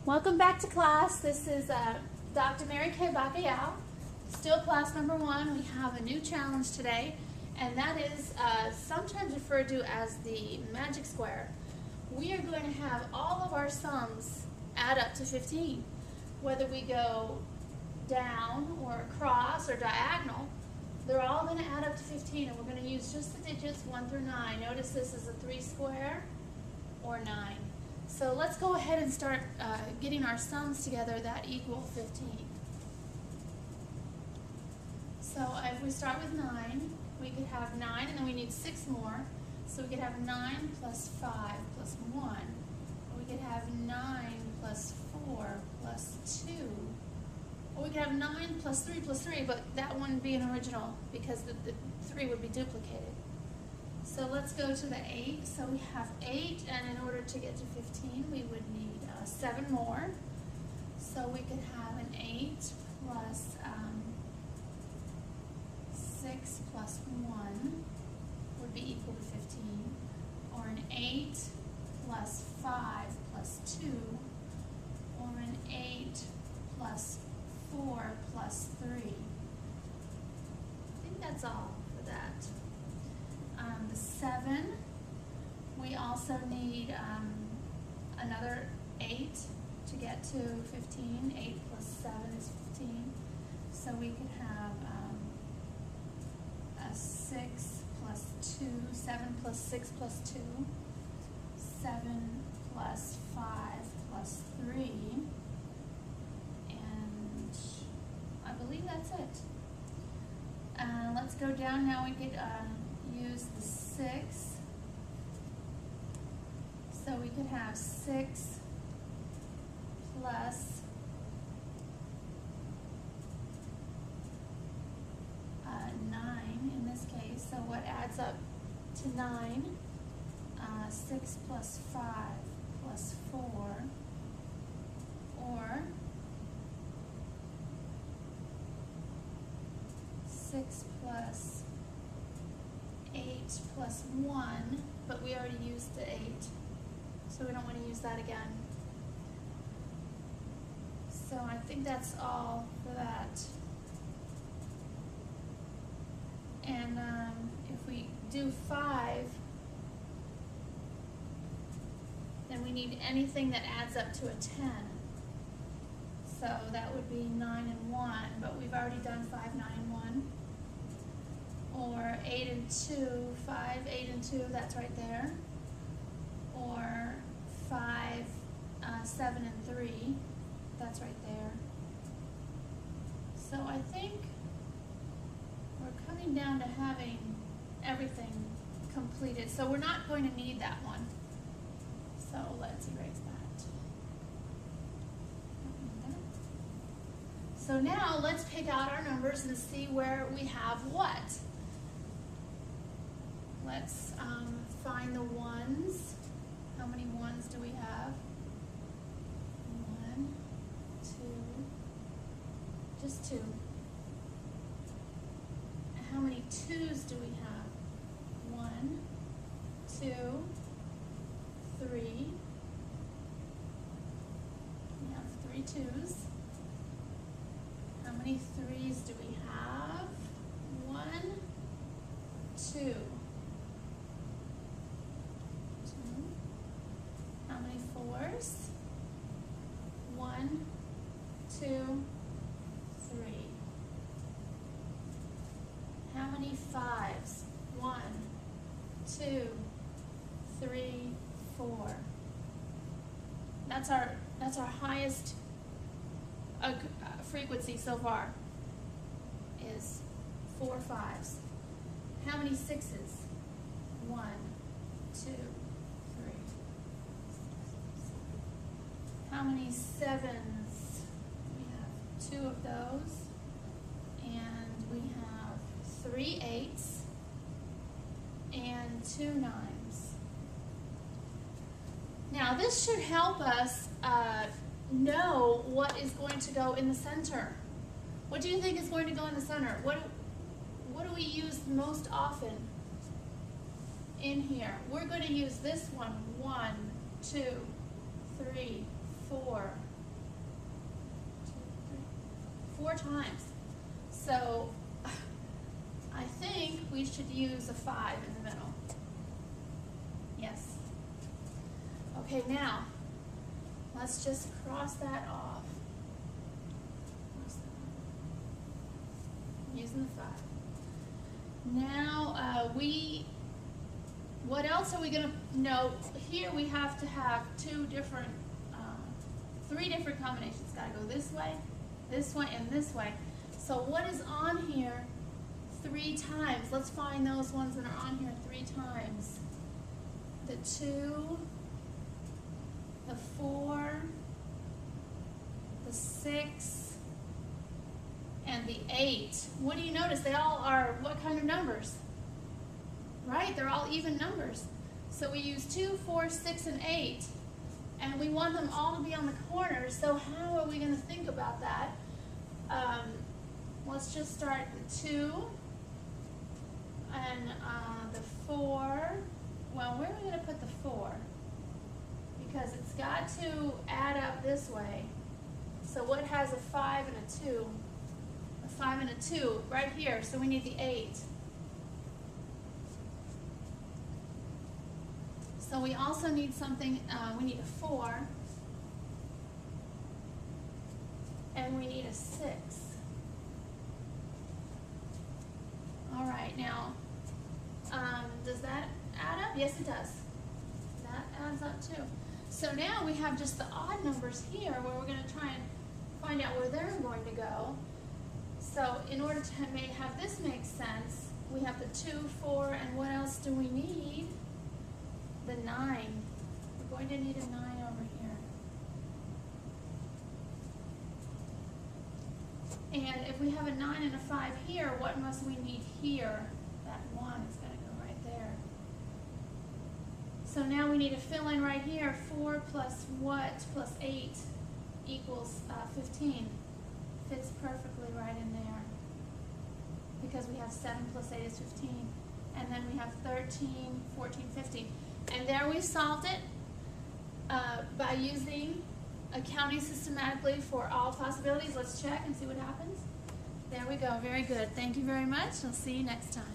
Welcome back to class. This is Dr. Mary Kay Bacayao. Still class number 1. We have a new challenge today, and that is sometimes referred to as the magic square. We are going to have all of our sums add up to 15. Whether we go down or across or diagonal, they're all going to add up to 15, and we're going to use just the digits 1 through 9. Notice this is a 3 square or 9. So let's go ahead and start getting our sums together that equal 15. So if we start with 9, we could have 9 and then we need 6 more. So we could have 9 plus 5 plus 1. Or we could have 9 plus 4 plus 2. Or we could have 9 plus 3, but that wouldn't be an original because the 3 would be duplicated. So let's go to the 8. So we have 8, and in order to get to 15, we would need 7 more. So we could have an 8 plus 6 plus 1 would be equal to 15. Or an 8 plus 5 plus 2. Or an 8 plus 4 plus 3. I think that's all for that. The 7, we also need another 8 to get to 15. 8 plus 7 is 15. So we could have a 6 plus 2, 7 plus 6 plus 2, 7 plus 5 plus 3, and I believe that's it. Let's go down now. We could use the 6. So we could have 6 plus 9 in this case. So what adds up to 9? 6 plus 5 plus 4, or 6 plus 8 plus 1, but we already used the 8, so we don't want to use that again. So I think that's all for that. And if we do 5, then we need anything that adds up to a 10. So that would be 9 and 1, but we've already done 5, 9, and 1. Or 8 and 2, 5, 8 and 2, that's right there. Or 5, 7 and 3, that's right there. So I think we're coming down to having everything completed. So we're not going to need that one. So let's erase that. So now let's pick out our numbers and see where we have what. Let's find the ones. How many ones do we have? 1, 2, just 2. How many 2s do we have? 1, 2, 3. We have 3 2s. How many 3s do we have? 1, 2. How many 4s? 1, 2, 3. How many 5s? 1, 2, 3, 4. That's our highest frequency so far, is 4 5s. How many 6s? 1, 2, 3. How many 7s? We have 2 of those, and we have 3 8s and 2 9s. Now this should help us know what is going to go in the center. What do you think is going to go in the center? What do we use most often in here? We're going to use this one. 1, 2, 3, 4, times. So I think we should use a 5 in the middle. Yes. Okay, now let's just cross that off. Using the 5. Now what else are we going to know? Here we have to have 3 different combinations. Got to go this way, and this way. So what is on here 3 times? Let's find those ones that are on here 3 times. The 2, the 4, the 6, and the 8. What do you notice? They all are what kind of numbers? Right? They're all even numbers. So we use 2, 4, 6, and 8. And we want them all to be on the corners. So how are we going to think about that? Let's just start the 2 and the 4. Well, where are we going to put the 4? Because it's got to add up this way. So what has a 5 and a 2? A 5 and a 2 right here. So we need the 8. So we also need something, we need a 4, and we need a 6. All right, now, does that add up? Yes, it does. That adds up too. So now we have just the odd numbers here where we're going to try and find out where they're going to go. So in order to have this make sense, we have the 2, 4, and what else do we need? The 9. We're going to need a 9 over here. And if we have a 9 and a 5 here, what must we need here? That 1 is going to go right there. So now we need to fill in right here. 4 plus what plus 8 equals 15. Fits perfectly right in there. Because we have 7 plus 8 is 15. And then we have 13, 14, 15. And there we solved it by using accounting systematically for all possibilities. Let's check and see what happens. There we go. Very good. Thank you very much. I'll see you next time.